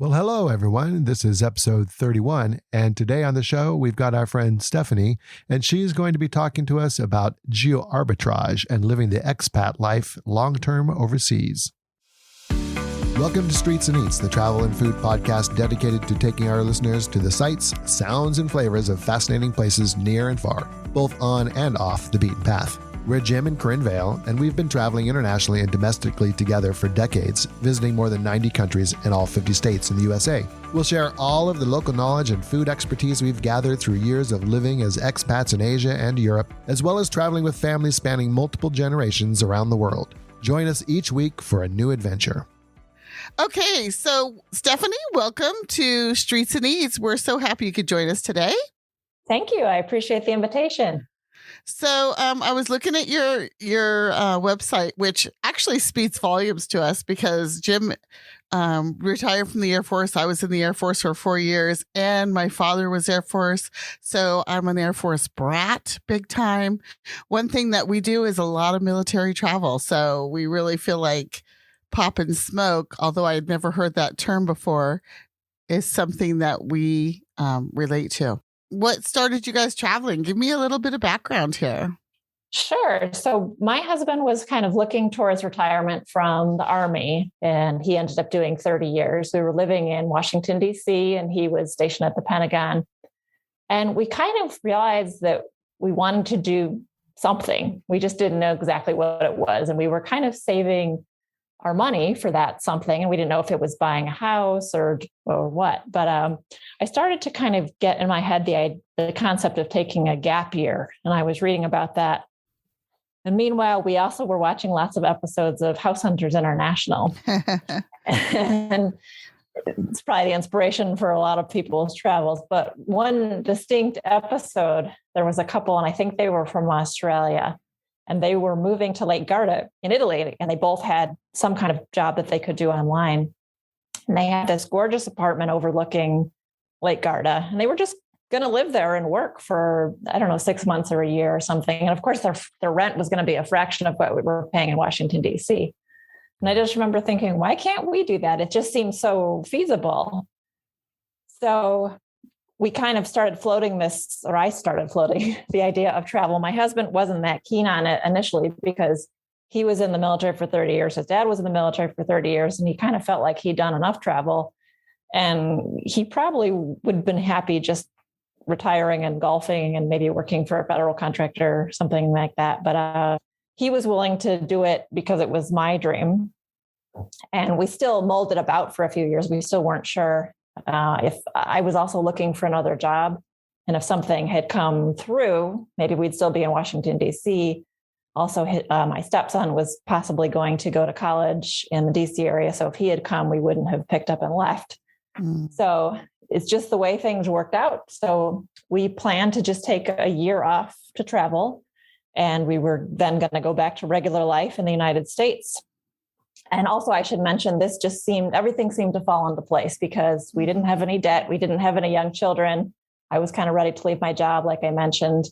Well, hello, everyone. This is episode 31. And today on the show, we've got our friend Stephanie, and she's going to be talking to us about geoarbitrage and living the expat life long-term overseas. Welcome to Streets and Eats, the travel and food podcast dedicated to taking our listeners to the sights, sounds, and flavors of fascinating places near and far, both on and off the beaten path. We're Jim and Corinne Vale, and we've been traveling internationally and domestically together for decades, visiting more than 90 countries and all 50 states in the USA. We'll share all of the local knowledge and food expertise we've gathered through years of living as expats in Asia and Europe, as well as traveling with families spanning multiple generations around the world. Join us each week for a new adventure. Okay, so Stephanie, welcome to Streets and Eats. We're so happy you could join us today. Thank you. I appreciate the invitation. So I was looking at your website, which actually speaks volumes to us because Jim retired from the Air Force. I was in the Air Force for 4 years, and my father was Air Force. So I'm an Air Force brat, big time. One thing that we do is a lot of military travel. So we really feel like pop and smoke, although I had never heard that term before, is something that we relate to. What started you guys traveling? Give me a little bit of background here. Sure. So my husband was kind of looking towards retirement from the Army, and he ended up doing 30 years. We were living in Washington, D.C., and he was stationed at the Pentagon. And we kind of realized that we wanted to do something. We just didn't know exactly what it was. And we were kind of saving our money for that something. And we didn't know if it was buying a house or what. But I started to kind of get in my head the concept of taking a gap year. And I was reading about that. And meanwhile, we also were watching lots of episodes of House Hunters International. And it's probably the inspiration for a lot of people's travels. But one distinct episode, there was a couple, and I think they were from Australia. And they were moving to Lake Garda in Italy, and they both had some kind of job that they could do online. And they had this gorgeous apartment overlooking Lake Garda, and they were just going to live there and work for, 6 months or a year or something. And of course, their rent was going to be a fraction of what we were paying in Washington, D.C. And I just remember thinking, why can't we do that? It just seems so feasible. So we kind of started floating this, or I started floating the idea of travel. My husband wasn't that keen on it initially because he was in the military for 30 years. His dad was in the military for 30 years, and he kind of felt like he'd done enough travel. And he probably would have been happy just retiring and golfing and maybe working for a federal contractor or something like that. But he was willing to do it because it was my dream. And we still mulled it about for a few years. We still weren't sure. If I was also looking for another job, and if something had come through, maybe we'd still be in Washington, D.C. Also, my stepson was possibly going to go to college in the D.C. area. So if he had come, we wouldn't have picked up and left. So it's just the way things worked out. So we planned to just take a year off to travel. And we were then going to go back to regular life in the United States. And also, I should mention, everything seemed to fall into place because we didn't have any debt. We didn't have any young children. I was kind of ready to leave my job, like I mentioned.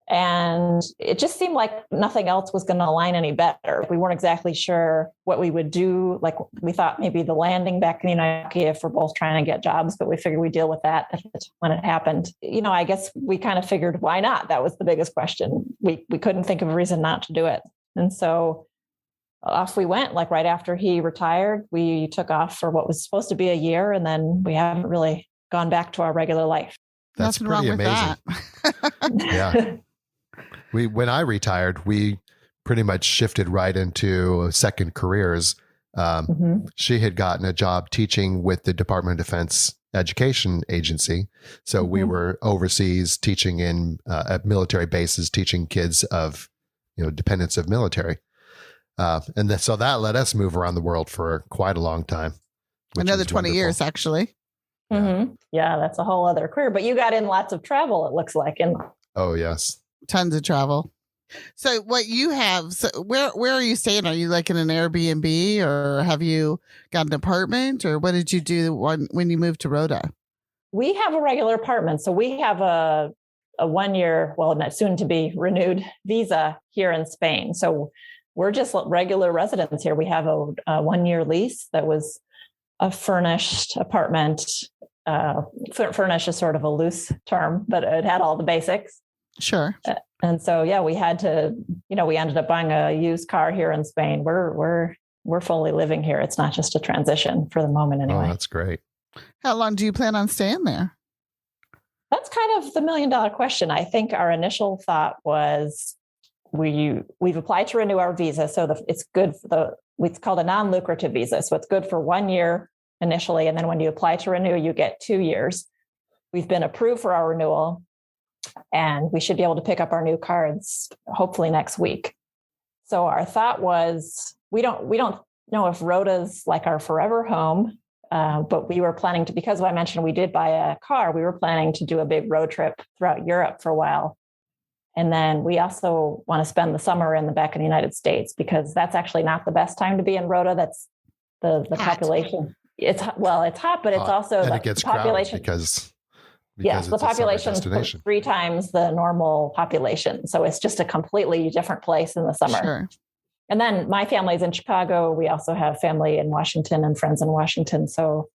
And it just seemed like nothing else was going to align any better. We weren't exactly sure what we would do. Like, we thought maybe the landing back in the United States if we're both trying to get jobs, but we figured we'd deal with that when it happened. I guess we kind of figured, why not? That was the biggest question. We couldn't think of a reason not to do it. And so off we went. Like right after he retired, we took off for what was supposed to be a year, and then we haven't really gone back to our regular life. That's pretty amazing. Yeah. When I retired, we pretty much shifted right into second careers. She had gotten a job teaching with the Department of Defense Education Agency. So we were overseas teaching in at military bases, teaching kids of, dependents of military. So that let us move around the world for quite a long time. Another 20 years, actually. Mm-hmm. Yeah, that's a whole other career. But you got in lots of travel, it looks like. Oh, yes. Tons of travel. So what you have, where are you staying? Are you like in an Airbnb, or have you got an apartment, or what did you do when you moved to Rhoda? We have a regular apartment. So we have a 1 year, not soon to be renewed visa here in Spain. So we're just regular residents here. We have a 1 year lease that was a furnished apartment. Furnish is sort of a loose term, but it had all the basics. Sure. And so, yeah, we had to, we ended up buying a used car here in Spain. We're fully living here. It's not just a transition for the moment anyway. Oh, that's great. How long do you plan on staying there? That's kind of the $1 million question. I think our initial thought was we've applied to renew our visa. So it's good for it's called a non-lucrative visa. So it's good for 1 year initially. And then when you apply to renew, you get 2 years. We've been approved for our renewal and we should be able to pick up our new cards hopefully next week. So our thought was, we don't know if Rhoda's like our forever home. But we were planning to, because I mentioned we did buy a car, we were planning to do a big road trip throughout Europe for a while. And then we also want to spend the summer back in the United States, because that's actually not the best time to be in Rhoda. That's the population. It's hot, but it's also and the it gets population because yes, the population is 3 times the normal population. So it's just a completely different place in the summer. Sure. And then my family's in Chicago. We also have family in Washington and friends in Washington. So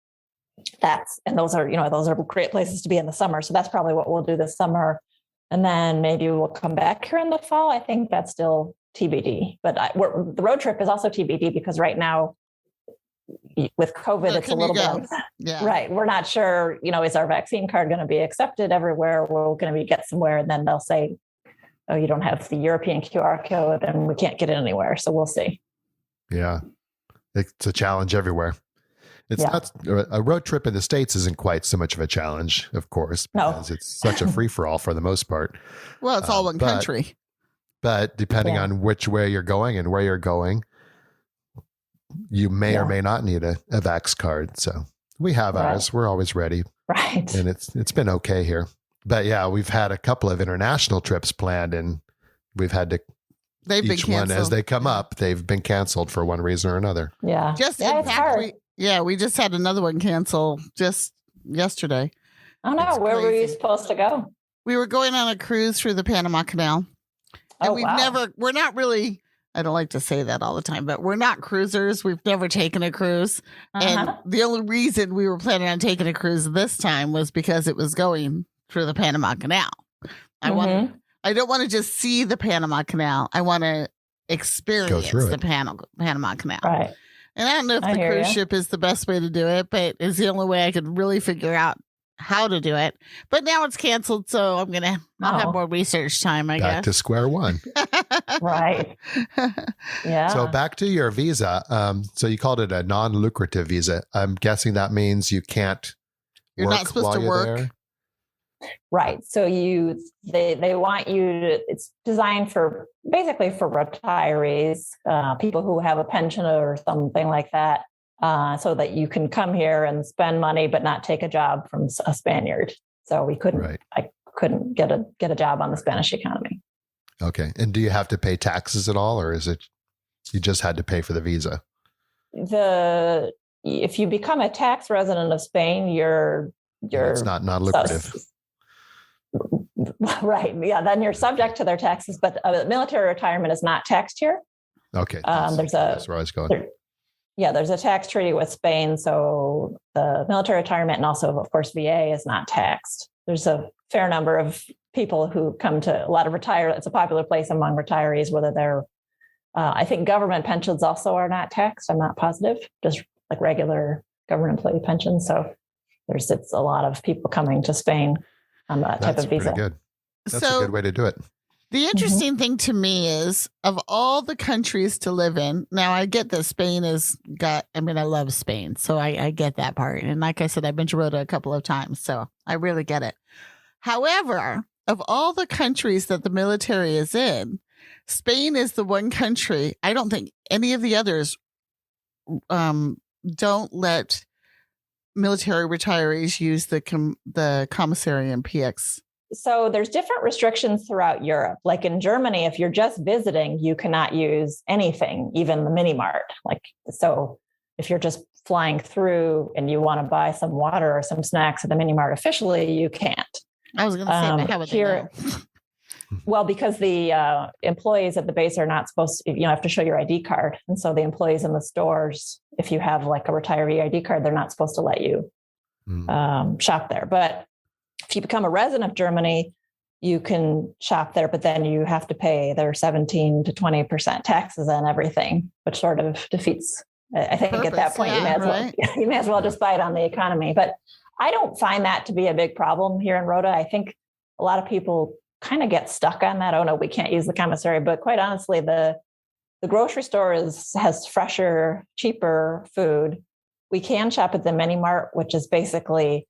those are great places to be in the summer. So that's probably what we'll do this summer. And then maybe we'll come back here in the fall. I think that's still TBD, but the road trip is also TBD because right now with COVID, it's a little bit, right. We're not sure, is our vaccine card going to be accepted everywhere? We're going to get somewhere and then they'll say, oh, you don't have the European QR code and we can't get it anywhere. So we'll see. Yeah. It's a challenge everywhere. It's not a road trip in the States isn't quite so much of a challenge, of course, because it's such a free for all for the most part. Well, it's all one country. But depending on which way you're going and where you're going, you may or may not need a Vax card. So we have ours. We're always ready. Right. And it's been okay here. But yeah, we've had a couple of international trips planned and we've had to, each one as they come up, they've been canceled for one reason or another. Yeah. In fact, we just had another one cancel just yesterday. Oh no, where were you supposed to go? We were going on a cruise through the Panama Canal. And we're not really, I don't like to say that all the time, but we're not cruisers. We've never taken a cruise. And the only reason we were planning on taking a cruise this time was because it was going through the Panama Canal. I don't want to just see the Panama Canal. I want to experience the Panama Canal. Right. And I don't know if the cruise ship is the best way to do it, but it's the only way I could really figure out how to do it. But now it's canceled, so I'll have more research time, I guess. Back to square one. Right. Yeah. So back to your visa. So you called it a non-lucrative visa. I'm guessing that means you can't You're not supposed to work. There. Right. So they want you to, it's designed basically for retirees, people who have a pension or something like that, so that you can come here and spend money, but not take a job from a Spaniard. So I couldn't get a job on the Spanish economy. Okay. And do you have to pay taxes at all, or is it, you just had to pay for the visa? If you become a tax resident of Spain, it's not non-lucrative. Right. Yeah. Then you're subject to their taxes, but military retirement is not taxed here. Okay. That's where I was going. There's a tax treaty with Spain. So the military retirement and also, of course, VA is not taxed. There's a fair number of people who come to a lot of it's a popular place among retirees, whether they're, I think government pensions also are not taxed. I'm not positive, just like regular government employee pensions. So it's a lot of people coming to Spain on that type of visa. Pretty good. That's a good way to do it. The interesting thing to me is, of all the countries to live in, now I get that Spain I love Spain, so I get that part. And like I said, I've been to Rota a couple of times, so I really get it. However, of all the countries that the military is in, Spain is the one country, I don't think any of the others don't let military retirees use the commissary and PX. So there's different restrictions throughout Europe. Like in Germany, if you're just visiting, you cannot use anything, even the mini mart. So if you're just flying through and you want to buy some water or some snacks at the mini mart officially, you can't. I was going to say, how would here? Well, because the employees at the base are not supposed to, have to show your ID card. And so the employees in the stores, if you have like a retiree ID card, they're not supposed to let you shop there. But if you become a resident of Germany, you can shop there, but then you have to pay their 17 to 20% taxes and everything, which sort of defeats. I think at that point, you may as well just buy it on the economy. But I don't find that to be a big problem here in Rhoda. I think a lot of people kind of get stuck on that. Oh no, we can't use the commissary. But quite honestly, the grocery store has fresher, cheaper food. We can shop at the Mini Mart, which is basically,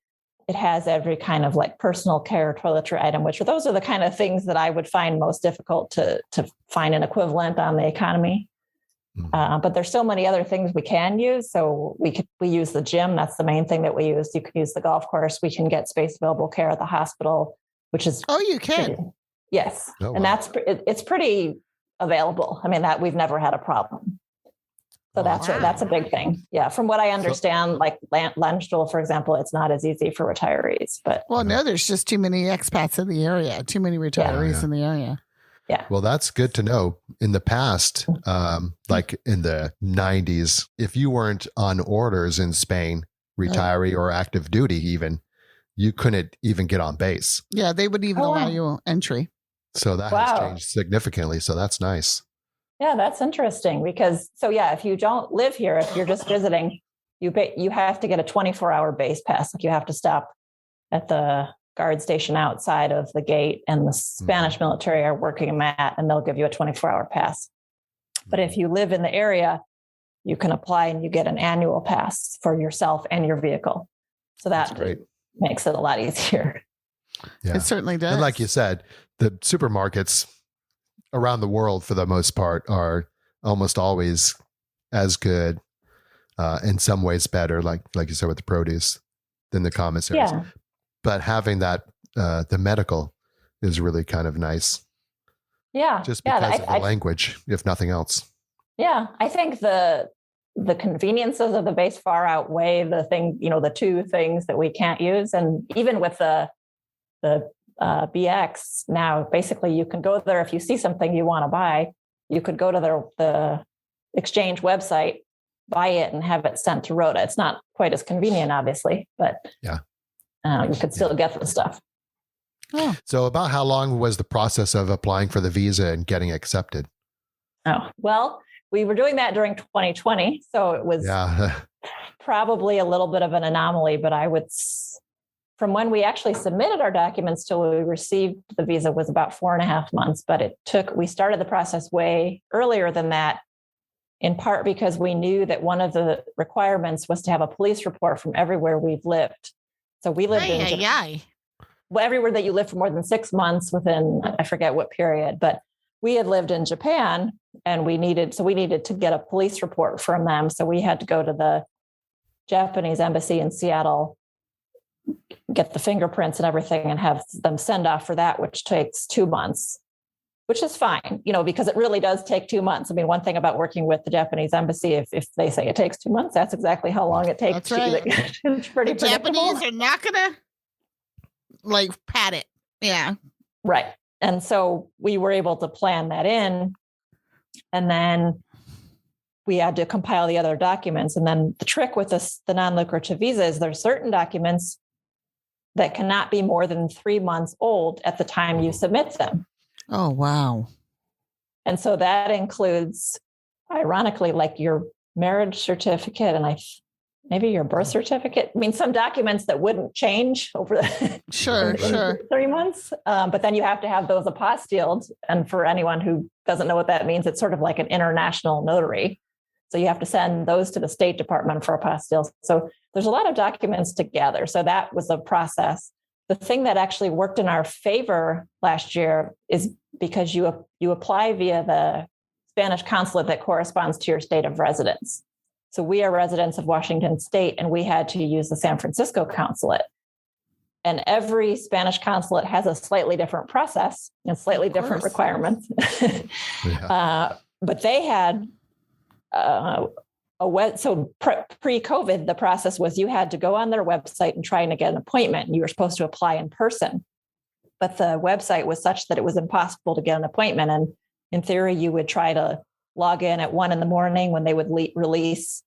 it has every kind of like personal care toiletry item, which those are the kind of things that I would find most difficult to find an equivalent on the economy. But there's so many other things we can use. So we use the gym. That's the main thing that we use. You can use the golf course. We can get space available care at the hospital, which is you can. Yes, oh, and wow. it's pretty available. I mean, that we've never had a problem. So that's a big thing. Yeah, from what I understand, like Landstuhl, for example, it's not as easy for retirees. But no, there's just too many expats in the area, too many retirees in the area. Yeah. Well, that's good to know. In the past, like in the 90s, if you weren't on orders in Spain, retiree or active duty even, you couldn't even get on base. Yeah, they would even allow you entry. So that has changed significantly. So that's nice. Yeah, that's interesting because, if you don't live here, if you're just visiting, you have to get a 24-hour base pass. Like you have to stop at the guard station outside of the gate, and the Spanish military are working a mat, and they'll give you a 24-hour pass. But if you live in the area, you can apply and you get an annual pass for yourself and your vehicle. So that makes it a lot easier. Yeah. It certainly does. And like you said, the supermarkets around the world, for the most part, are almost always as good, in some ways better, like you said with the produce, than the commissaries. Yeah. But having that, the medical is really kind of nice. Yeah. Just because of the language, if nothing else. Yeah. I think the conveniences of the base far outweigh the two things that we can't use. And even with the BX now, basically you can go there. If you see something you want to buy, you could go to the exchange website, buy it, and have it sent to Rhoda. It's not quite as convenient, obviously, but you could still get the stuff. Oh. So about how long was the process of applying for the visa and getting accepted? Oh, well, we were doing that during 2020. So it was probably a little bit of an anomaly, but from when we actually submitted our documents till we received the visa was about 4.5 months, but we started the process way earlier than that, in part because we knew that one of the requirements was to have a police report from everywhere we've lived. So we lived in Japan. Well, everywhere that you live for more than 6 months within, I forget what period, but we had lived in Japan and we needed to get a police report from them. So we had to go to the Japanese embassy in Seattle, get the fingerprints and everything, and have them send off for that, which takes 2 months, which is fine, because it really does take 2 months. I mean, one thing about working with the Japanese embassy, if they say it takes 2 months, that's exactly how long it takes. That's right. It's pretty the Japanese are not going to pat it. Yeah. Right. And so we were able to plan that in, and then we had to compile the other documents. And then the trick with the non-lucrative visa is there's certain documents that cannot be more than 3 months old at the time you submit them. Oh, wow. And so that includes, ironically, like your marriage certificate and maybe your birth certificate. I mean, some documents that wouldn't change over the sure 3 months. But then you have to have those apostilled. And for anyone who doesn't know what that means, it's sort of like an international notary. So you have to send those to the State Department for apostilles. So there's a lot of documents to gather. So that was a process. The thing that actually worked in our favor last year is because you apply via the Spanish consulate that corresponds to your state of residence. So we are residents of Washington State, and we had to use the San Francisco consulate. And every Spanish consulate has a slightly different process and slightly different requirements. But they had pre-COVID, the process was you had to go on their website and try and get an appointment, and you were supposed to apply in person. but the website was such that it was impossible to get an appointment. And in theory, you would try to log in at 1 a.m. when they would release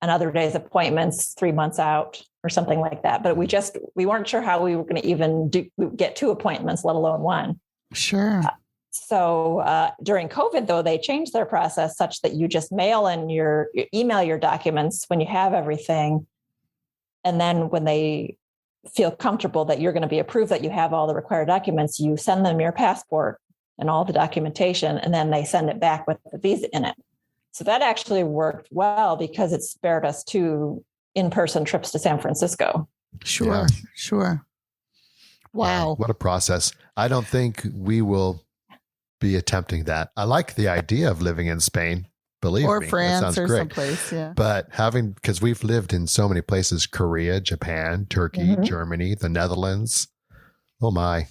on other days appointments 3 months out or something like that. But we weren't sure how we were going to even get 2 appointments, let alone 1. Sure. So during COVID, though, they changed their process such that you just email your documents when you have everything. And then when they feel comfortable that you're going to be approved, that you have all the required documents, you send them your passport and all the documentation, and then they send it back with the visa in it. So that actually worked well because it spared us 2 in-person trips to San Francisco. Sure. Yeah. Sure. Wow. What a process. I don't think we will be attempting that. I like the idea of living in Spain. Believe or me, France that sounds or great. someplace. Yeah. But because we've lived in so many places, Korea, Japan, Turkey, Germany, the Netherlands. Oh my.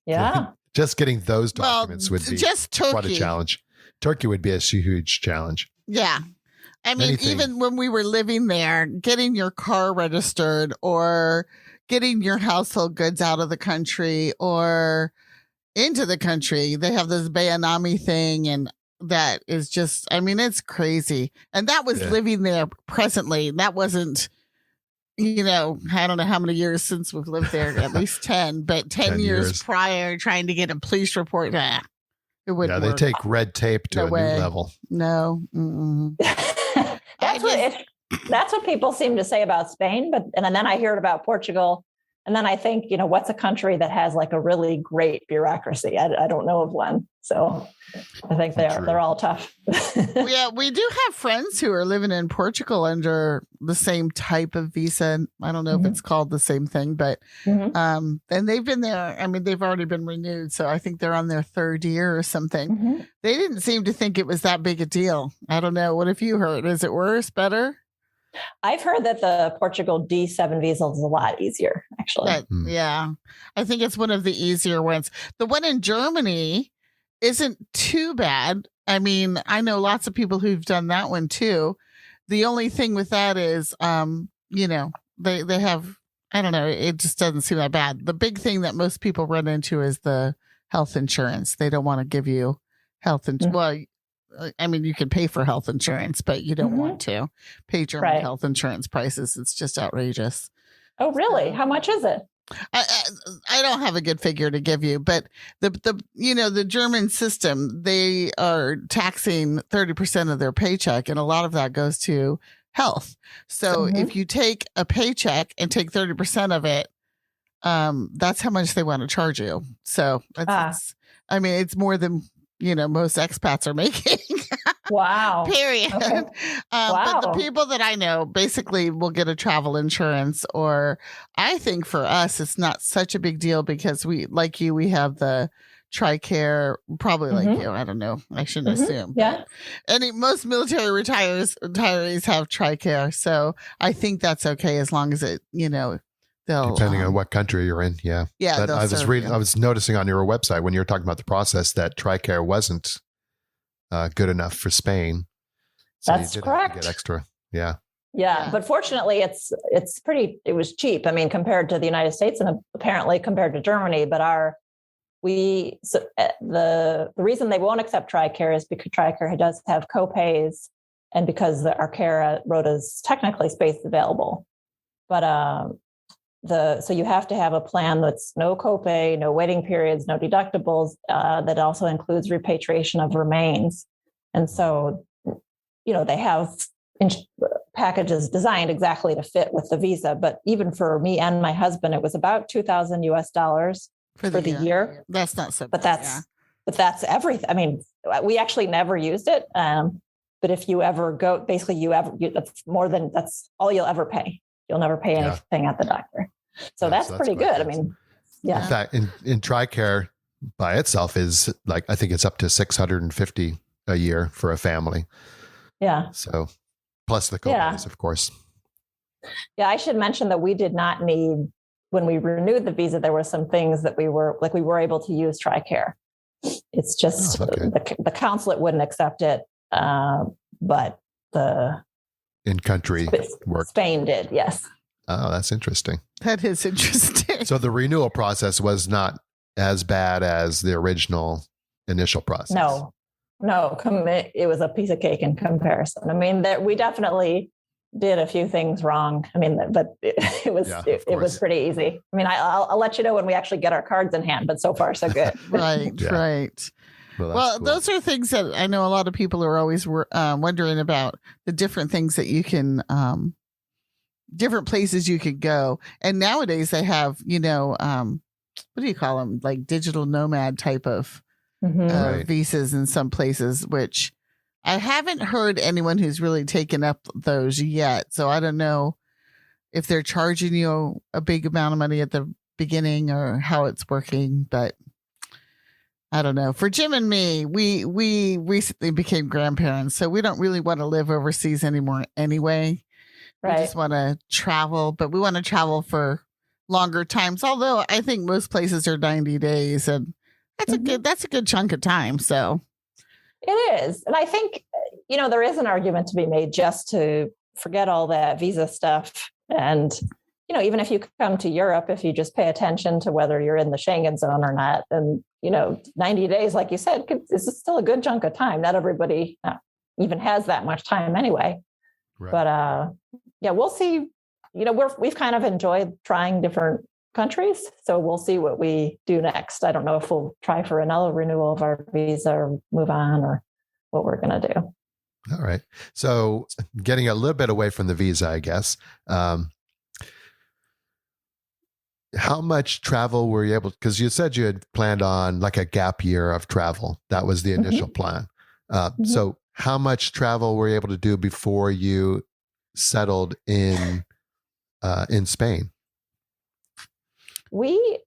Yeah. Just getting those documents would be just Turkey. quite a challenge. Turkey would be a huge challenge. Yeah. I mean, Anything. Even when we were living there, getting your car registered or getting your household goods out of the country or into the country, they have this Bayanami thing, and that is just, I mean, it's crazy. And that was living there presently. That wasn't, I don't know how many years since we've lived there, at least 10, but 10 years prior, trying to get a police report. It wouldn't work. They take red tape to a new level. No. That's what people seem to say about Spain. And then I hear about Portugal. And then I think, what's a country that has like a really great bureaucracy? I don't know of one. So I think they're all tough. Yeah, we do have friends who are living in Portugal under the same type of visa. I don't know if it's called the same thing, but and they've been there. I mean, they've already been renewed. So I think they're on their 3rd year or something. They didn't seem to think it was that big a deal. I don't know. What have you heard? Is it worse, better? I've heard that the Portugal D7 visa is a lot easier, actually. Yeah. I think it's one of the easier ones. The one in Germany isn't too bad. I mean, I know lots of people who've done that one too. The only thing with that is, they have, I don't know, it just doesn't seem that bad. The big thing that most people run into is the health insurance. They don't want to give you health insurance. Well, I mean, you can pay for health insurance, but you don't want to pay German health insurance prices. It's just outrageous. Oh, really? How much is it? I don't have a good figure to give you, but the German system, they are taxing 30% of their paycheck, and a lot of that goes to health. So if you take a paycheck and take 30% of it, that's how much they want to charge you. So it's more than most expats are making. Wow. Period. Okay. But the people that I know basically will get a travel insurance, or I think for us, it's not such a big deal because we have the TRICARE, probably like you. I don't know. I shouldn't assume. Yeah. Most military retirees have TRICARE. So I think that's okay as long as it, depending on what country you're in. Yeah. Yeah. But I was noticing on your website when you were talking about the process that TRICARE wasn't good enough for Spain. So that's correct. Get extra. Yeah. Yeah. But fortunately it was cheap. I mean, compared to the United States and apparently compared to Germany, but the reason they won't accept TRICARE is because TRICARE does have co-pays and because our care rota is technically space available. But so you have to have a plan that's no copay, no waiting periods, no deductibles, that also includes repatriation of remains. And so, they have packages designed exactly to fit with the visa. But even for me and my husband, it was about $2,000 US for the year. That's not so bad. But that's everything. I mean, we actually never used it. But if you ever go, basically that's all you'll ever pay. You'll never pay anything at the doctor. So that's pretty good. I mean, yeah. In fact, in TRICARE by itself is I think it's up to $650 a year for a family. Yeah. So plus the copays, of course. Yeah. I should mention that we did not need, when we renewed the visa, there were some things that we were able to use TRICARE. It's just the consulate wouldn't accept it. But the in-country work. Spain did, yes. Oh, that's interesting. That is interesting. So the renewal process was not as bad as the original initial process. No, it was a piece of cake in comparison. I mean, we definitely did a few things wrong. I mean, but it was pretty easy. I mean, I'll let you know when we actually get our cards in hand, but so far so good. Right. Well, cool. Those are things that I know a lot of people are always wondering about, the different things that you can, different places you could go. And nowadays they have, what do you call them? Like digital nomad type of visas in some places, which I haven't heard anyone who's really taken up those yet. So I don't know if they're charging you a big amount of money at the beginning or how it's working, but I don't know. For Jim and me, we recently became grandparents, so we don't really want to live overseas anymore anyway. Right. We just want to travel, but we want to travel for longer times. Although I think most places are 90 days, and that's a good chunk of time. So it is, and I think there is an argument to be made just to forget all that visa stuff, and even if you come to Europe, if you just pay attention to whether you're in the Schengen zone or not, then 90 days, like you said, is still a good chunk of time. Not everybody even has that much time anyway. Right. But we'll see. We've kind of enjoyed trying different countries, so we'll see what we do next. I don't know if we'll try for another renewal of our visa or move on, or what we're going to do. All right. So getting a little bit away from the visa, I guess. How much travel were you able, because you said you had planned on like a gap year of travel. That was the initial plan. So how much travel were you able to do before you settled in Spain? We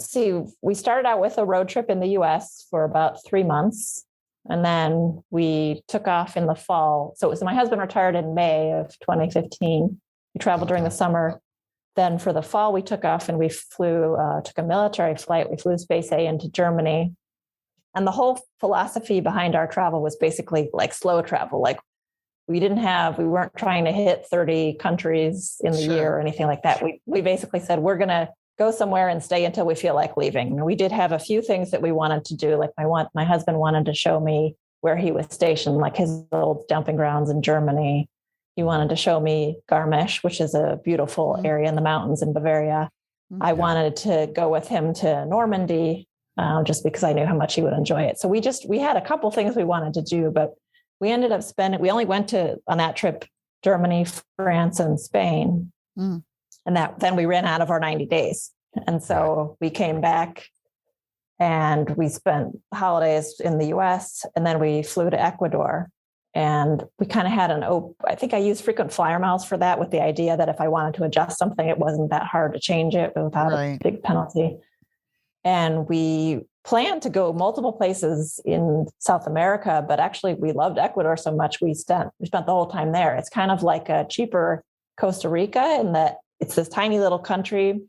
started out with a road trip in the US for about 3 months. And then we took off in the fall. So it was, my husband retired in May of 2015. We traveled during the summer. Then for the fall, we took off and we flew, took a military flight. We flew Space A into Germany. And the whole philosophy behind our travel was basically like slow travel. Like we weren't trying to hit 30 countries in the year or anything like that. We basically said, we're going to go somewhere and stay until we feel like leaving. And we did have a few things that we wanted to do. Like my husband wanted to show me where he was stationed, like his old dumping grounds in Germany. He wanted to show me Garmisch, which is a beautiful area in the mountains in Bavaria. I wanted to go with him to Normandy, just because I knew how much he would enjoy it. So we had a couple things we wanted to do, but we ended up we only went on that trip, Germany, France, and Spain. And then we ran out of our 90 days. And so we came back and we spent holidays in the US, and then we flew to Ecuador. And we kind of had I think I used frequent flyer miles for that, with the idea that if I wanted to adjust something, it wasn't that hard to change it without a big penalty. And we planned to go multiple places in South America, but actually we loved Ecuador so much, we spent the whole time there. It's kind of like a cheaper Costa Rica in that it's this tiny little country,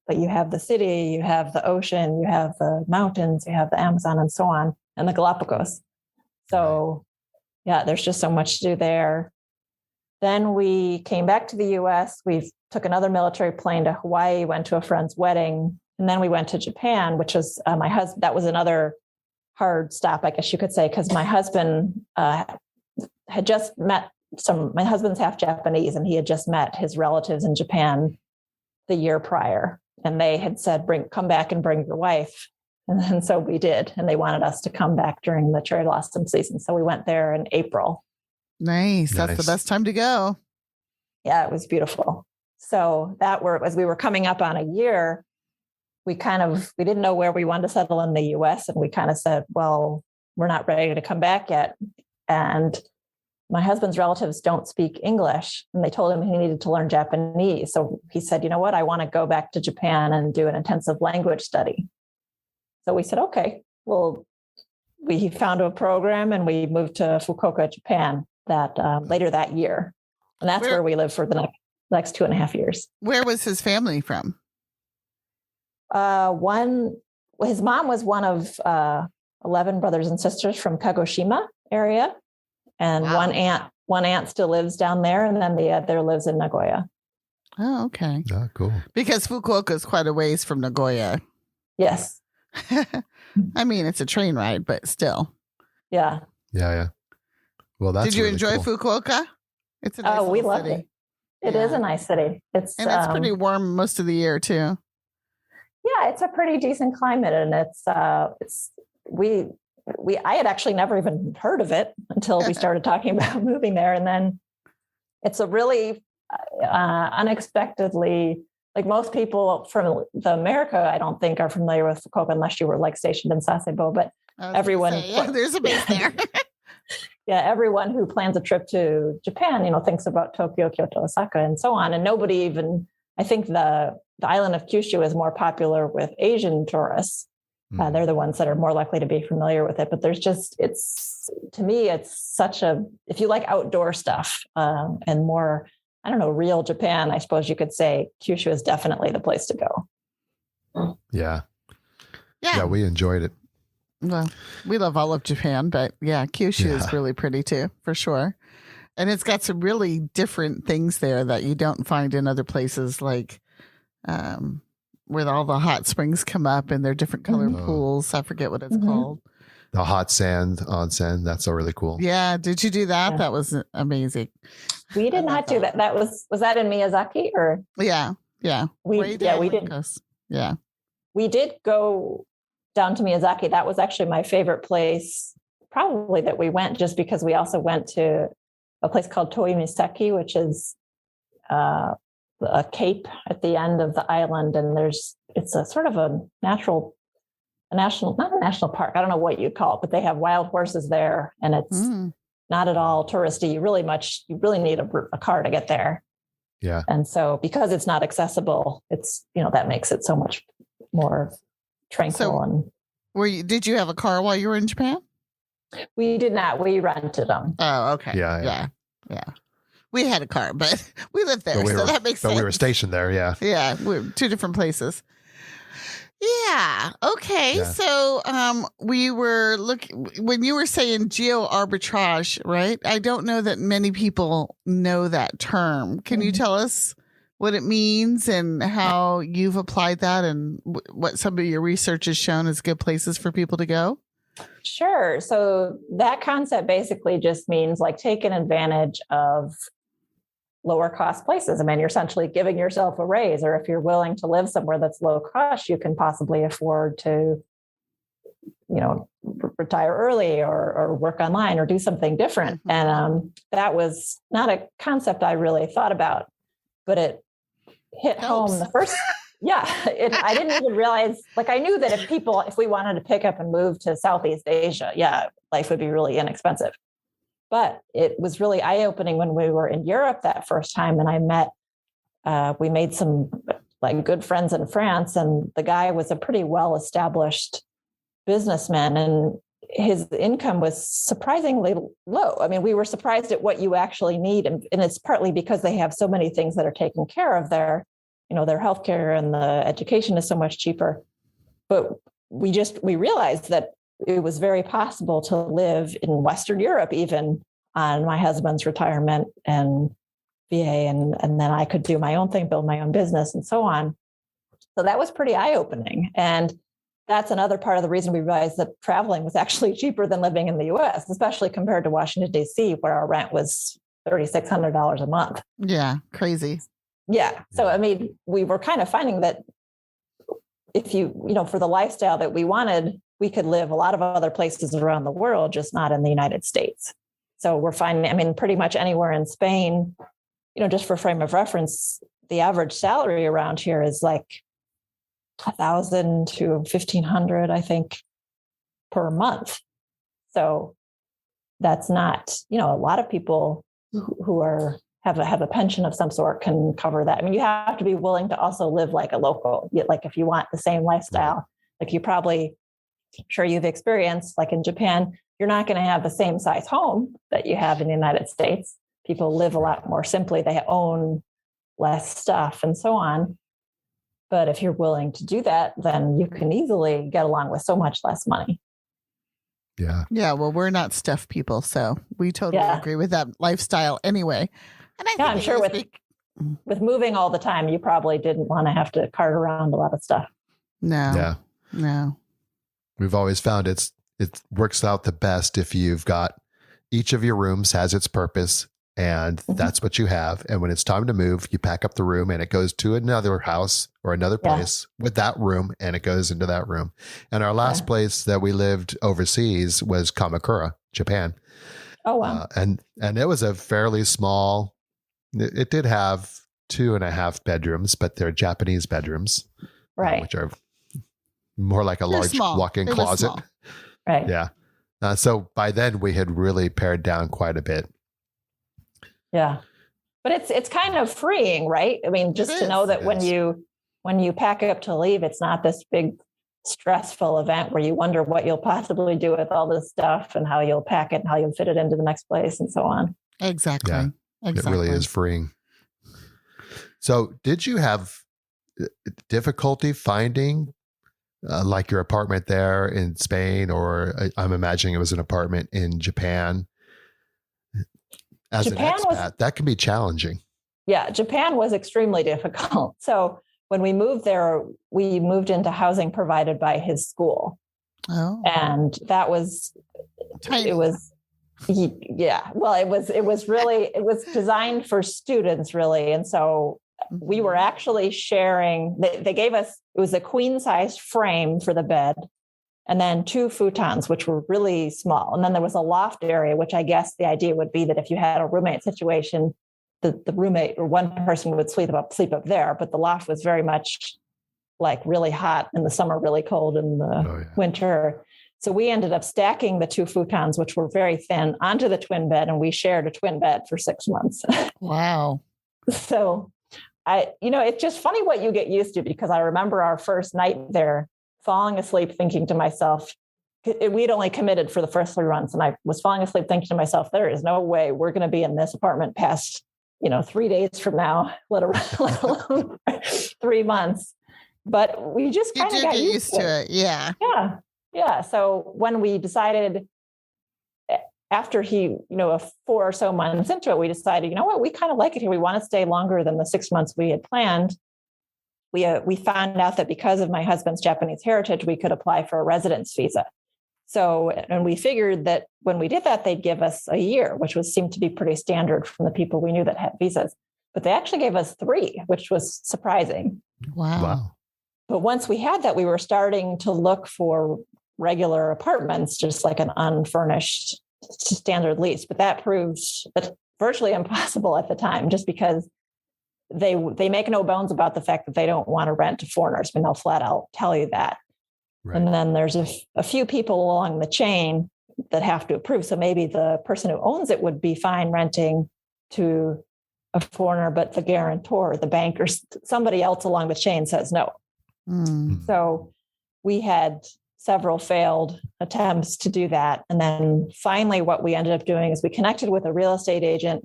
but you have the city, you have the ocean, you have the mountains, you have the Amazon and so on, and the Galapagos. So yeah, there's just so much to do there. Then we came back to the US. We took another military plane to Hawaii, went to a friend's wedding. And then we went to Japan, which was my husband. That was another hard stop, I guess you could say, because my husband had just met my husband's half Japanese, and he had just met his relatives in Japan the year prior. And they had said, come back and bring your wife. And so we did. And they wanted us to come back during the cherry blossom season. So we went there in April. Nice. That's the best time to go. Yeah, it was beautiful. So as we were coming up on a year, we didn't know where we wanted to settle in the US. And we kind of said, well, we're not ready to come back yet. And my husband's relatives don't speak English, and they told him he needed to learn Japanese. So he said, you know what, I want to go back to Japan and do an intensive language study. So we said, okay, well, we found a program and we moved to Fukuoka, Japan later that year. And that's where we lived for the next 2.5 years. Where was his family from? His mom was one of 11 brothers and sisters from Kagoshima area. And one aunt still lives down there. And then the other lives in Nagoya. Oh, okay. Oh, cool. Because Fukuoka is quite a ways from Nagoya. Yes. I mean, it's a train ride, but still. Yeah. Yeah. Well, that's Did you really enjoy cool. Fukuoka? It's a nice we little loved city. it. It is a nice city. It's pretty warm most of the year too. Yeah, it's a pretty decent climate, and I had actually never even heard of it until we started talking about moving there, and then it's a really unexpectedly, like most people from the America, I don't think are familiar with Fukuoka unless you were like stationed in Sasebo, but everyone, there's a base there. Yeah, everyone who plans a trip to Japan, thinks about Tokyo, Kyoto, Osaka, and so on. And nobody even, I think the island of Kyushu is more popular with Asian tourists. They're the ones that are more likely to be familiar with it. But to me, it's such if you like outdoor stuff and more, I don't know, real Japan, I suppose you could say Kyushu is definitely the place to go. Yeah, we enjoyed it. Well, we love all of Japan, but Kyushu is really pretty too, for sure. And it's got some really different things there that you don't find in other places, like where all the hot springs come up and they're different colored pools. I forget what it's called. The hot sand onsen. That's so really cool. Yeah. Did you do that? Yeah. That was amazing. We did not do that. That was that in Miyazaki or? Yeah. Yeah. We did. Yeah. We did go down to Miyazaki. That was actually my favorite place, probably, that we went, just because we also went to a place called Toimiseki, which is a cape at the end of the island. And it's a sort of not a national park. I don't know what you'd call it, but they have wild horses there, and it's not at all touristy. You really need a car to get there. Yeah. And so because it's not accessible, it's, that makes it so much more tranquil. So did you have a car while you were in Japan? We did not. We rented them. Oh, okay. Yeah. We had a car, but we lived there, so that makes sense. But we were stationed there, yeah. Yeah, we're two different places. Yeah. Okay. Yeah. So we were when you were saying geoarbitrage, right? I don't know that many people know that term. Can you tell us what it means and how you've applied that and what some of your research has shown as good places for people to go? Sure. So that concept basically just means like taking advantage of lower cost places. I mean, you're essentially giving yourself a raise, or if you're willing to live somewhere that's low cost, you can possibly afford to, retire early or work online or do something different. And that was not a concept I really thought about, but it hit home the first. I didn't even realize, I knew that if we wanted to pick up and move to Southeast Asia, life would be really inexpensive. But it was really eye-opening when we were in Europe that first time, and we made some good friends in France, and the guy was a pretty well-established businessman, and his income was surprisingly low. I mean, we were surprised at what you actually need, and it's partly because they have so many things that are taken care of there. Their healthcare and the education is so much cheaper. But we realized that it was very possible to live in Western Europe, even on my husband's retirement and VA. And then I could do my own thing, build my own business and so on. So that was pretty eye-opening. And that's another part of the reason we realized that traveling was actually cheaper than living in the US, especially compared to Washington, D.C., where our rent was $3,600 a month. Yeah, crazy. Yeah. So, I mean, we were kind of finding that if for the lifestyle that we wanted, we could live a lot of other places around the world, just not in the United States. So we're finding, pretty much anywhere in Spain, just for frame of reference, the average salary around here is like $1,000 to $1,500, I think, per month. So that's not, a lot of people who have a pension of some sort can cover that. I mean, you have to be willing to also live like a local, like if you want the same lifestyle, like you probably, sure you've experienced, like in Japan, you're not going to have the same size home that you have in the United States. People live a lot more simply. They own less stuff and so on. But if you're willing to do that, then you can easily get along with so much less money. Yeah. Yeah. Well, we're not stuff people, so we totally agree with that lifestyle anyway. And I'm sure with moving all the time, you probably didn't want to have to cart around a lot of stuff. No. Yeah. No. We've always found it works out the best if you've got each of your rooms has its purpose, and that's what you have. And when it's time to move, you pack up the room and it goes to another house or another place with that room, and it goes into that room. And our last place that we lived overseas was Kamakura, Japan. Oh, wow. And it was a fairly small, it did have 2.5 bedrooms, but they're Japanese bedrooms, right? Which are more like a large walk-in closet. Right. Yeah. So by then we had really pared down quite a bit. Yeah. But it's kind of freeing, right? I mean, just to know that when you pack up to leave, it's not this big stressful event where you wonder what you'll possibly do with all this stuff and how you'll pack it and how you'll fit it into the next place and so on. Exactly. Yeah, it really is freeing. So did you have difficulty finding like your apartment there in Spain, or I'm imagining it was an apartment in Japan? As Japan an expat, that can be challenging. Yeah, Japan was extremely difficult. So when we moved there, we moved into housing provided by his school. Oh. And that was, tiny. It was designed for students really. And so we were actually sharing, they gave us, it was a queen size frame for the bed, and then 2 futons, which were really small. And then there was a loft area, which I guess the idea would be that if you had a roommate situation, the roommate or one person would sleep up there. But the loft was very much like really hot in the summer, really cold in the winter. So we ended up stacking the 2 futons, which were very thin, onto the twin bed. And we shared a twin bed for 6 months. Wow. So it's just funny what you get used to, because I remember our first night there, falling asleep thinking to myself, we'd only committed for the first 3 months. And I was falling asleep thinking to myself, there is no way we're going to be in this apartment past, 3 days from now, let alone 3 months. But we just kind of got used to it. Yeah. Yeah. Yeah. So when we decided after 4 or so months into it, we decided, we kind of like it here. We want to stay longer than the 6 months we had planned. We found out that because of my husband's Japanese heritage, we could apply for a residence visa. So, and we figured that when we did that, they'd give us a year, which seemed to be pretty standard from the people we knew that had visas. But they actually gave us 3, which was surprising. Wow. But once we had that, we were starting to look for regular apartments, just like an unfurnished standard lease. But that proved virtually impossible at the time, just because they make no bones about the fact that they don't want to rent to foreigners. I mean, they'll flat out tell you that. Right. And then there's a few people along the chain that have to approve. So maybe the person who owns it would be fine renting to a foreigner, but the guarantor, the bank, or somebody else along the chain says no. Mm. So we had several failed attempts to do that. And then finally, what we ended up doing is we connected with a real estate agent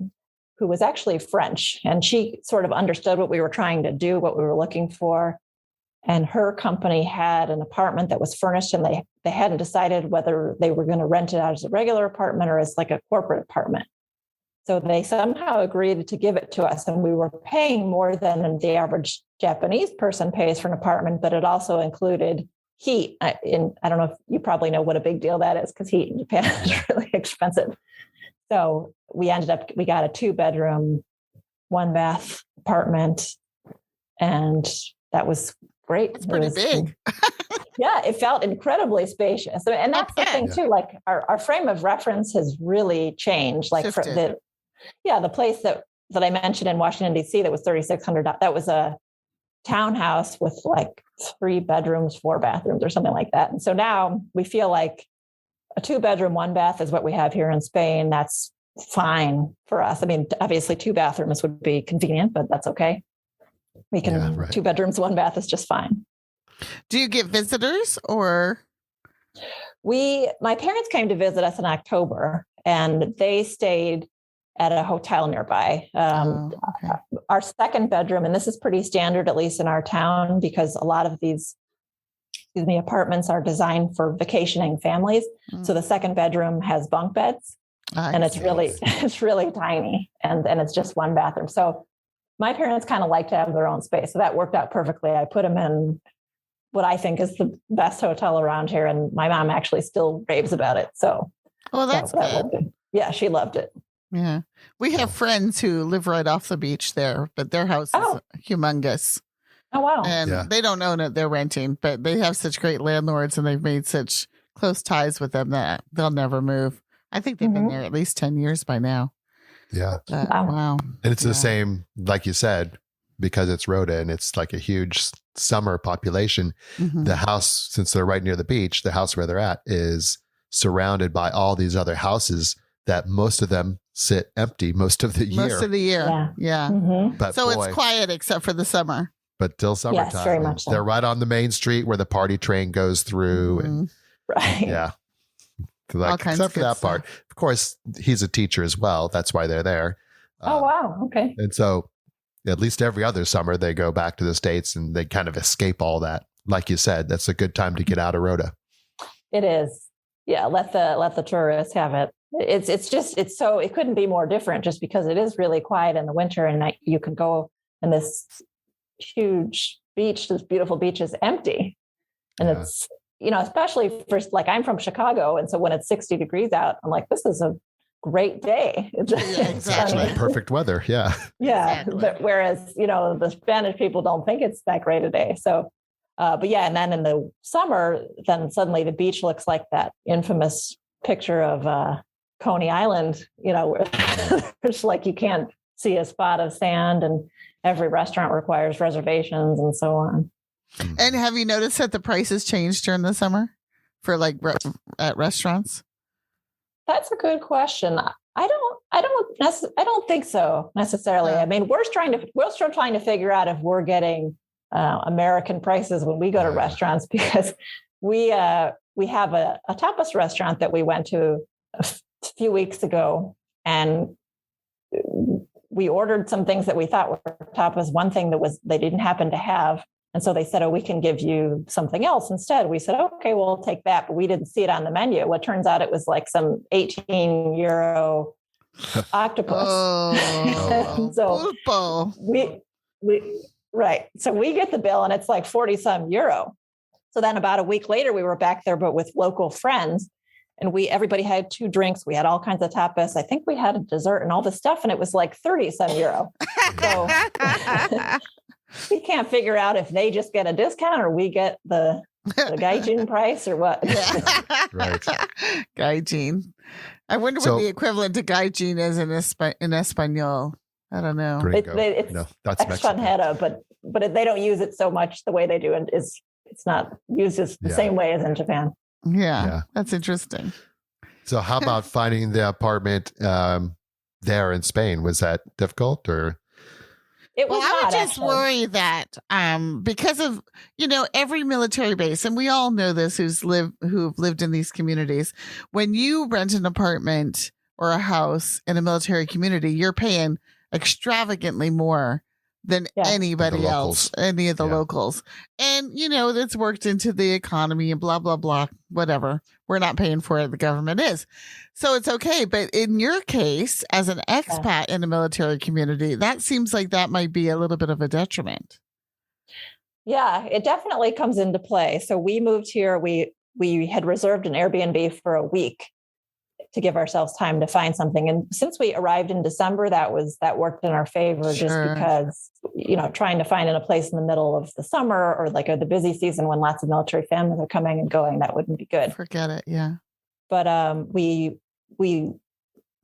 who was actually French, and she sort of understood what we were trying to do, what we were looking for. And her company had an apartment that was furnished, and they hadn't decided whether they were going to rent it out as a regular apartment or as like a corporate apartment. So they somehow agreed to give it to us, and we were paying more than the average Japanese person pays for an apartment, but it also included heat. I don't know if you probably know what a big deal that is, because heat in Japan is really expensive. So we got a 2-bedroom, 1-bath apartment, and that was great. It's pretty big. Yeah, it felt incredibly spacious. And that's the thing too, like our frame of reference has really changed. Like the place that I mentioned in Washington, D.C. that was $3,600, that was a townhouse with like 3 bedrooms, 4 bathrooms or something like that. And so now we feel like a 2-bedroom, 1-bath is what we have here in Spain. That's fine for us. I mean, obviously 2 bathrooms would be convenient, but that's okay. We can 2 bedrooms, 1 bath is just fine. Do you get visitors or? My parents came to visit us in October, and they stayed at a hotel nearby. Okay. Our 2nd bedroom, and this is pretty standard, at least in our town, because a lot of these apartments are designed for vacationing families. Mm. So the 2nd bedroom has bunk beds, and it's really tiny, and it's just 1 bathroom. So my parents kind of like to have their own space. So that worked out perfectly. I put them in what I think is the best hotel around here. And my mom actually still raves about it. So, well, that's good. Yeah, she loved it. Yeah. We have friends who live right off the beach there, but their house is humongous. Oh, wow. And they don't own it. They're renting, but they have such great landlords and they've made such close ties with them that they'll never move. I think they've been there at least 10 years by now. Yeah. But, wow. And it's the same, like you said, because it's Rhoda and it's like a huge summer population. The house, since they're right near the beach, the house where they're at is surrounded by all these other houses that most of them sit empty most of the year. Most of the year. Yeah. But so it's quiet except for the summer. But till summertime. Yes, very much so. They're right on the main street where the party train goes through. And right. Yeah. Like, except for that part. Of course, he's a teacher as well. That's why they're there. Oh, wow. Okay. And so at least every other summer they go back to the States and they kind of escape all that. Like you said, that's a good time to get out of Rhoda. It is. Yeah. Let the tourists have it. It's so, it couldn't be more different just because it is really quiet in the winter and you can go and this huge beach, this beautiful beach is empty. And it's, especially for like, I'm from Chicago. And so when it's 60 degrees out, I'm like, this is a great day. It's actually perfect weather. Yeah. Yeah. Exactly. But whereas, the Spanish people don't think it's that great a day. So, but yeah. And then in the summer, then suddenly the beach looks like that infamous picture of Coney Island, where it's like you can't see a spot of sand and every restaurant requires reservations and so on. And have you noticed that the prices changed during the summer for like at restaurants? That's a good question. I don't think so necessarily. I mean, we're still trying to figure out if we're getting American prices when we go to restaurants, because we have a tapas restaurant that we went to a few weeks ago, and we ordered some things that we thought were tapas. One thing they didn't happen to have. And so they said, we can give you something else instead. We said, okay, we'll take that. But we didn't see it on the menu. What turns out it was like some 18 euro octopus. So right. So we get the bill and it's like 40 some euro. So then about a week later, we were back there, but with local friends, and everybody had 2 drinks. We had all kinds of tapas. I think we had a dessert and all this stuff. And it was like 30 some euro. So we can't figure out if they just get a discount or we get the gaijin price or what. Right. Gaijin. I wonder what the equivalent to gaijin is in Espanol. I don't know. That's extranjero, but they don't use it so much the way they do it. It's not used the same way as in Japan. Yeah, that's interesting. So how about finding the apartment there in Spain? Was that difficult or? It was I would just worry that because of, every military base, and we all know this who've lived in these communities, when you rent an apartment or a house in a military community, you're paying extravagantly more than anybody else, any of the locals. And, that's worked into the economy and blah, blah, blah, whatever. We're not paying for it. The government is. So it's okay. But in your case, as an expat in a military community, that seems like that might be a little bit of a detriment. Yeah, it definitely comes into play. So we moved here. We had reserved an Airbnb for a week to give ourselves time to find something. And since we arrived in December, that worked in our favor just because, trying to find in a place in the middle of the summer or like the busy season when lots of military families are coming and going, that wouldn't be good. Forget it. Yeah. But we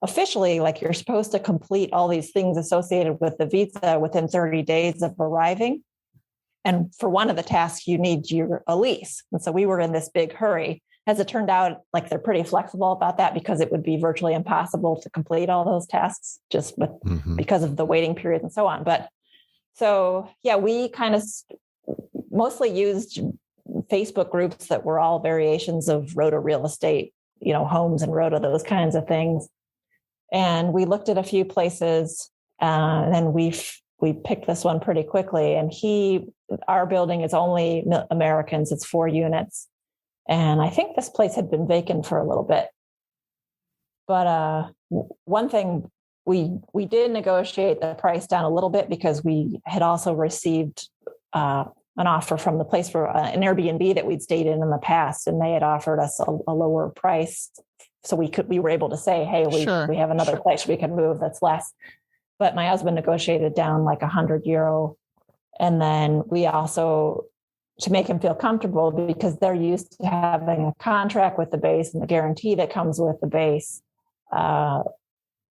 officially, like, you're supposed to complete all these things associated with the visa within 30 days of arriving. And for one of the tasks, you need a lease. And so we were in this big hurry. As it turned out, like, they're pretty flexible about that because it would be virtually impossible to complete all those tasks just because of the waiting period and so on. But so, we kind of mostly used Facebook groups that were all variations of Rhoda real estate, homes and Rhoda, those kinds of things. And we looked at a few places and then we picked this one pretty quickly. And our building is only Americans. It's 4 units. And I think this place had been vacant for a little bit. But one thing, we did negotiate the price down a little bit because we had also received a an offer from the place for an Airbnb that we'd stayed in the past, and they had offered us a lower price. So we were able to say, hey, we have another place we can move that's less. But my husband negotiated down like €100. And then we also, to make him feel comfortable, because they're used to having a contract with the base and the guarantee that comes with the base,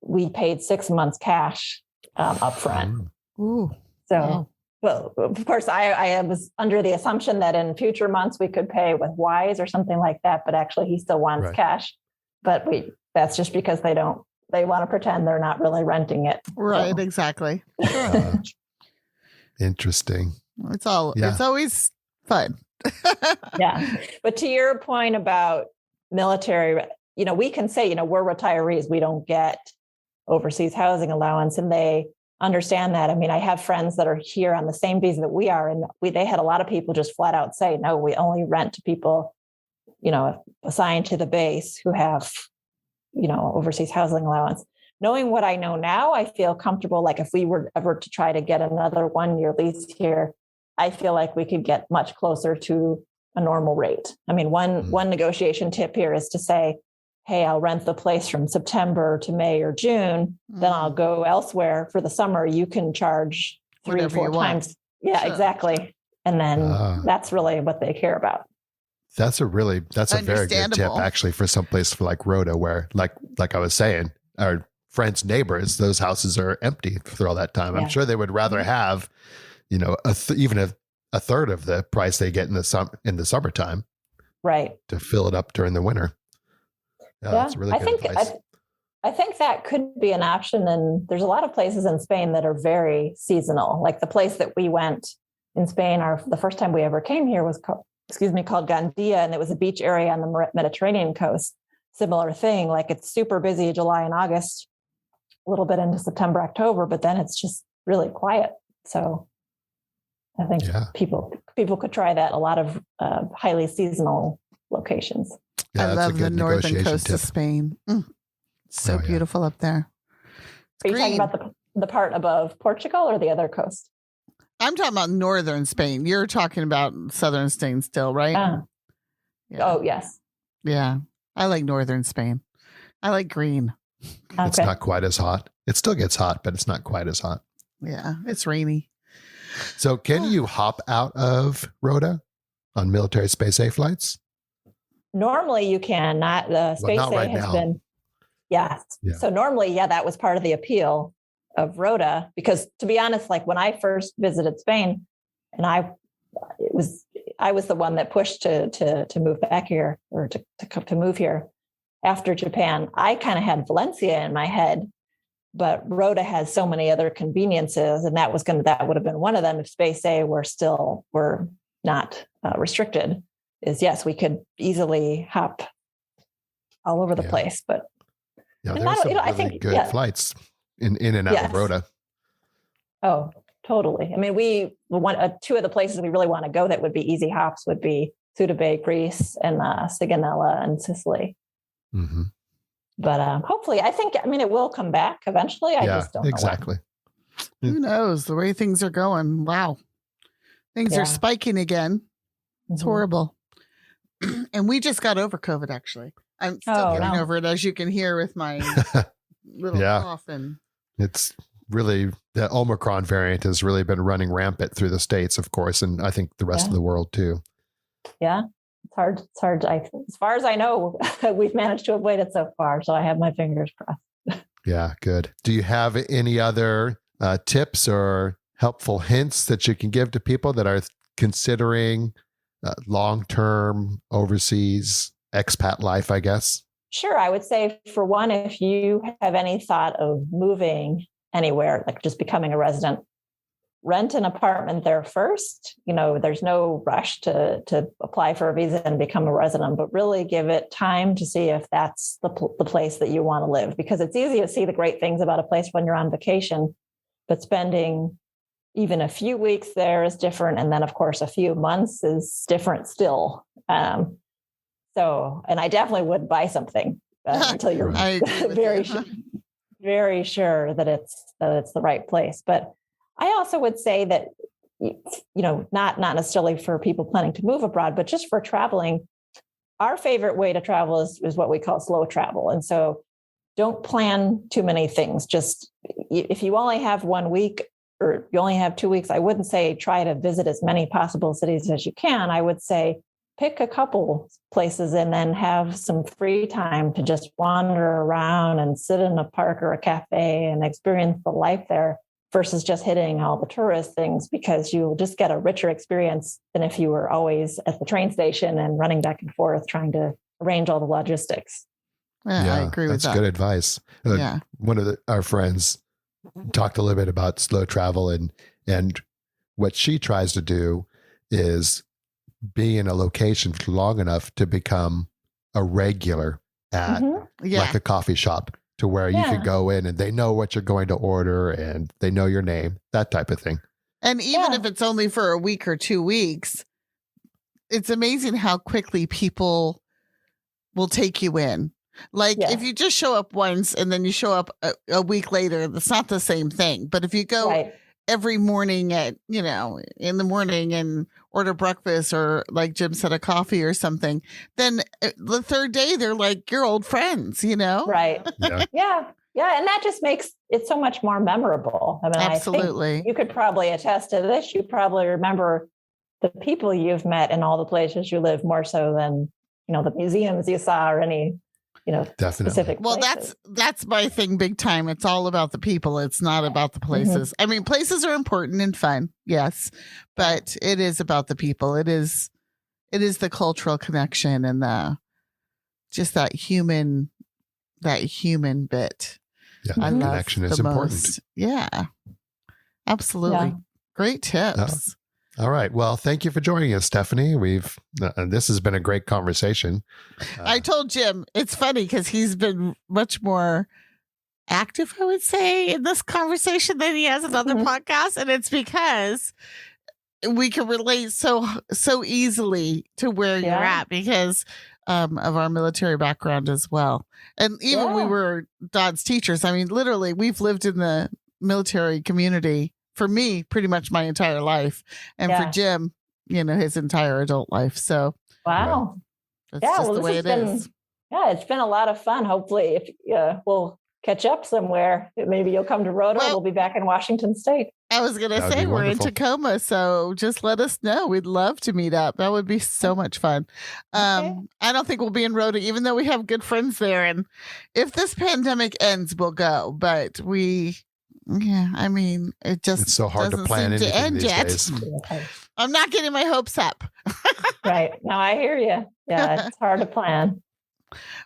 we paid 6 months cash upfront. Ooh. So, well, of course, I was under the assumption that in future months we could pay with Wise or something like that, but actually he still wants cash. But that's just because they want to pretend they're not really renting it. Right, so. Exactly. Interesting. It's always fun. Yeah. But to your point about military, we can say, we're retirees, we don't get overseas housing allowance, and they understand that. I mean, I have friends that are here on the same visa that we are, and they had a lot of people just flat out say, no, we only rent to people, assigned to the base who have, overseas housing allowance. Knowing what I know now, I feel comfortable. Like if we were ever to try to get another 1-year lease here, I feel like we could get much closer to a normal rate. I mean, one negotiation tip here is to say, hey, I'll rent the place from September to May or June, then I'll go elsewhere for the summer. You can charge 3 or 4 times. Yeah, sure. Exactly. And then that's really what they care about. That's a very good tip, actually, for some place like Rhoda, where like I was saying, our friends' neighbors, those houses are empty for all that time. Yeah. I'm sure they would rather have, even a third of the price they get in the summertime, right, to fill it up during the winter. Yeah, that's really good advice. I think that could be an option. And there's a lot of places in Spain that are very seasonal. Like the place that we went in Spain, the first time we ever came here was called Gandia, and it was a beach area on the Mediterranean coast. Similar thing, like it's super busy July and August, a little bit into September, October, but then it's just really quiet. So I think people could try that. A lot of highly seasonal locations. Yeah, I love the northern coast of Spain. So beautiful up there. Are you talking about the part above Portugal or the other coast? I'm talking about northern Spain. You're talking about southern Spain still, right? Oh, yes. Yeah. I like northern Spain. I like green. Okay. It's not quite as hot. It still gets hot, but it's not quite as hot. Yeah, it's rainy. So can you hop out of Rhoda on military space A flights? Normally you can. Not the space A right has now. Been. Yes. Yeah. So normally, that was part of the appeal of Rhoda, because to be honest, like when I first visited Spain, and I was the one that pushed to move back here, or to move here after Japan. I kind of had Valencia in my head, but Rhoda has so many other conveniences, and that would have been one of them if Space A were not restricted. Is yes, we could easily hop all over the place, but there's some really, I think, good flights in and out of Rhoda. Oh, totally. I mean, two of the places we really want to go that would be easy hops would be Suda Bay, Greece, and Sigonella and Sicily. Mm-hmm. But hopefully, it will come back eventually. I just don't know. Exactly. Who knows the way things are going? Wow. Things are spiking again. It's horrible. And we just got over COVID, actually. I'm still getting over it, as you can hear with my little cough. And it's really, the Omicron variant has really been running rampant through the States, of course, and I think the rest of the world too. Yeah, it's hard. It's hard. As far as I know, we've managed to avoid it so far, so I have my fingers crossed. Yeah, good. Do you have any other tips or helpful hints that you can give to people that are considering long-term overseas expat life, I guess? Sure. I would say, for one, if you have any thought of moving anywhere, like just becoming a resident, rent an apartment there first. There's no rush to apply for a visa and become a resident, but really give it time to see if that's the place that you want to live, because it's easy to see the great things about a place when you're on vacation, but spending even a few weeks there is different. And then, of course, a few months is different still. And I definitely would buy something until you're very sure that it's the right place. But I also would say that not necessarily for people planning to move abroad, but just for traveling. Our favorite way to travel is what we call slow travel. And so don't plan too many things. Just if you only have 1 week or you only have 2 weeks, I wouldn't say try to visit as many possible cities as you can. I would say pick a couple places and then have some free time to just wander around and sit in a park or a cafe and experience the life there versus just hitting all the tourist things, because you'll just get a richer experience than if you were always at the train station and running back and forth trying to arrange all the logistics. Yeah, I agree with that. That's good advice. One of our friends talked a little bit about slow travel, and what she tries to do is be in a location for long enough to become a regular at like a coffee shop, to where you could go in and they know what you're going to order and they know your name, that type of thing. And even if it's only for a week or 2 weeks, it's amazing how quickly people will take you in. Like if you just show up once and then you show up a week later, that's not the same thing. But if you go every morning at, in the morning and order breakfast, or like Jim said, a coffee or something, then the third day they're like your old friends, Right. Yeah. And that just makes it so much more memorable. I mean, absolutely. I think you could probably attest to this. You probably remember the people you've met in all the places you live more so than, the museums you saw or any specific places. Well, that's my thing big time. It's all about the people. It's not about the places. I mean, places are important and fun, yes, but it is about the people. It is the cultural connection and just that human bit. Yeah, the connection is important. Most. Yeah, absolutely. Yeah. Great tips. All right. Well, thank you for joining us, Stephanie. This has been a great conversation. I told Jim, it's funny because he's been much more active, I would say, in this conversation than he has in other podcasts. And it's because we can relate so easily to where you're at because of our military background as well. And even we were Dodd's teachers. I mean, literally, we've lived in the military community, for me, pretty much my entire life. And for Jim, his entire adult life. So, wow. That's just the way it is. Yeah, it's been a lot of fun. Hopefully, if we'll catch up somewhere, maybe you'll come to Rhoda. We'll be back in Washington State. I was going to say we're in Tacoma, so just let us know. We'd love to meet up. That would be so much fun. I don't think we'll be in Rhoda, even though we have good friends there. And if this pandemic ends, we'll go. But it's so hard to plan anything these days. I'm not getting my hopes up. Right. No, I hear you. Yeah, it's hard to plan.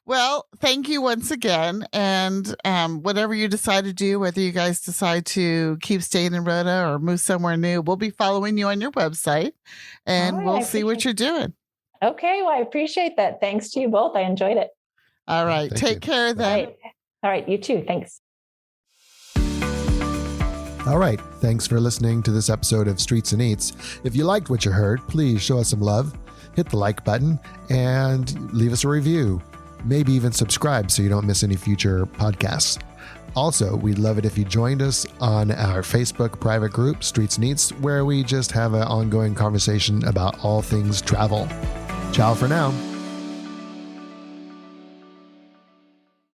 Well, thank you once again. And whatever you decide to do, whether you guys decide to keep staying in Rhoda or move somewhere new, we'll be following you on your website and we'll see what you're doing. Okay. Well, I appreciate that. Thanks to you both. I enjoyed it. All right. Take care then. All right. You too. Thanks. All right. Thanks for listening to this episode of Streets and Eats. If you liked what you heard, please show us some love, hit the like button, and leave us a review. Maybe even subscribe so you don't miss any future podcasts. Also, we'd love it if you joined us on our Facebook private group, Streets and Eats, where we just have an ongoing conversation about all things travel. Ciao for now.